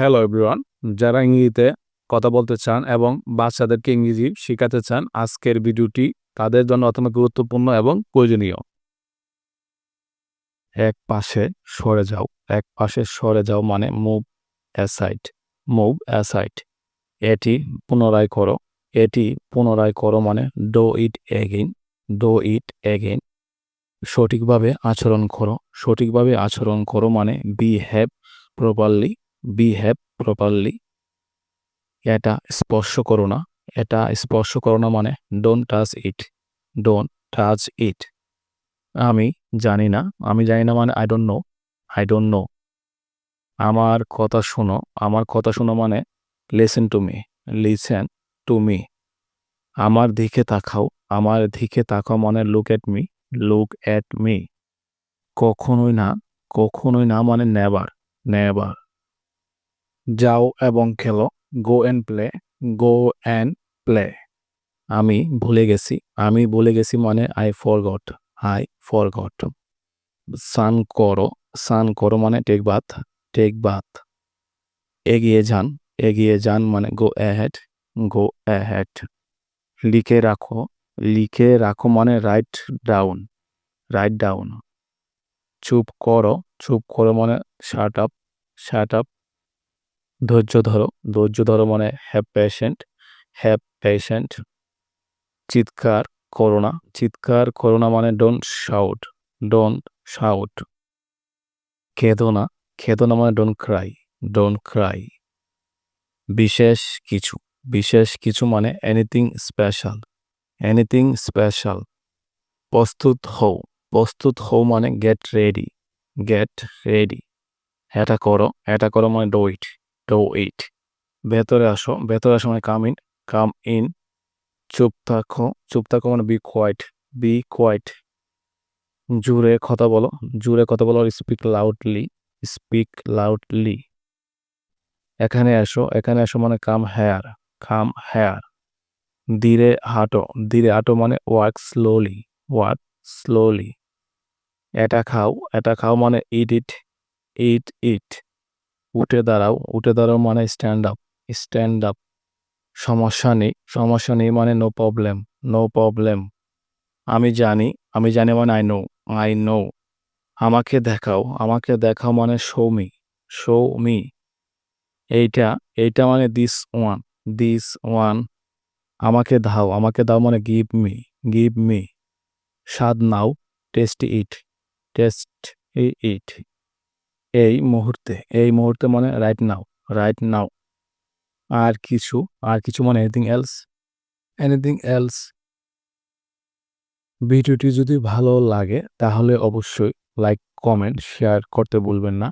Hello everyone, যারা ইংরেজিতে কথা বলতে চান এবং বাচ্চাদেরকে ইংরেজি শেখাতে চান, আজকের ভিডিওটি তাদের জন্য অত্যন্ত গুরুত্বপূর্ণ এবং প্রয়োজনীয়। এক পাশে সরে যাও। এক পাশে সরে যাও মানে মুভ অ্যাসাইড। Move aside. এটি পুনরায় করো। এটি পুনরায় করো মানে do it again. Do it again. সঠিকভাবে আচরণ করো। সঠিকভাবে আচরণ করো মানে বিহেভ প্রপারলি। Behave properly. এটা স্পর্শ করো না। এটা স্পর্শ করো না মানে don't touch it. Don't touch it. আমি জানি না। আমি জানি না মানে I don't know. I don't know. আমার কথা শোনো। আমার কথা শোনো মানে listen to me. Listen to me. আমার দিকে তাকাও। আমার দিকে তাকাও মানে look at me. Look at me. কখনোই না। কখনোই না মানে নেভার। নেভার। যাও এবং খেলো। Go and play. Go and play. আমি ভুলে গেছি। আমি ভুলে গেছি মানে আই ফরগট। I forgot. স্নান করো। স্নান করো মানে টেক বাথ। Take bath. এগিয়ে যান। এগিয়ে যান মানে গো অ্যাহেড। Go ahead. লিখে রাখো। লিখে রাখো মানে রাইট ডাউন। Write down. চুপ করো। চুপ করো মানে শাট আপ। Shut up. ধৈর্য ধরো। ধৈর্য ধরো মানে হ্যাভ পেশেন্ট। Have patient. চিৎকার করো না। চিৎকার করো না মানে ডোন্ট শাউট। Don't shout. কেঁদো না। কেঁদো না মানে ডোন্ট ক্রাই। Don't Cry. বিশেষ কিছু। বিশেষ কিছু মানে এনিথিং স্পেশাল। Anything special. প্রস্তুত হও। প্রস্তুত হও মানে গেট রেডি। Get ready. এটা করো। এটা করো মানে ডো ইট। ডো ইট। ভেতরে আসো। ভেতরে আসো মানে কাম ইন। Come in. চুপ থাকো। চুপ থাকো মানে বি কোয়াইট। B quite. জোরে কথা বলো। জোরে কথা বলো স্পিক লাউডলি। Speak loudly. এখানে আসো। এখানে আসো মানে কাম হেয়ার। Come here. ধীরে হাঁটো। ধীরে হাঁটো মানে ওয়াক স্লোলি। Walk slowly. এটা খাও। এটা খাও মানে ইট ইট। ইট ইট। উঠে দাঁড়াও। উঠে দাঁড়াও মানে স্ট্যান্ড আপ। Stand up. সমস্যা নেই। সমস্যা নেই মানে নো প্রবলেম। No problem. আমি জানি। আমি জানি মানে আই নো। I know. আমাকে দেখাও। আমাকে দেখাও মানে শো মি। Show me. এইটা। এইটা মানে দিস ওয়ান। This one. আমাকে দাও। আমাকে দাও মানে গিভ মি। Give me. স্বাদ নাও। টেস্ট ইট। টেস্ট ইট। এই মুহূর্তে। এই মুহূর্তে মানে রাইট নাও। Right now. আর কিছু। আর কিছু মানে এনিথিং এলস। Anything else. ভিডিওটি যদি ভালো লাগে তাহলে অবশ্যই লাইক, কমেন্ট, শেয়ার করতে ভুলবেন না।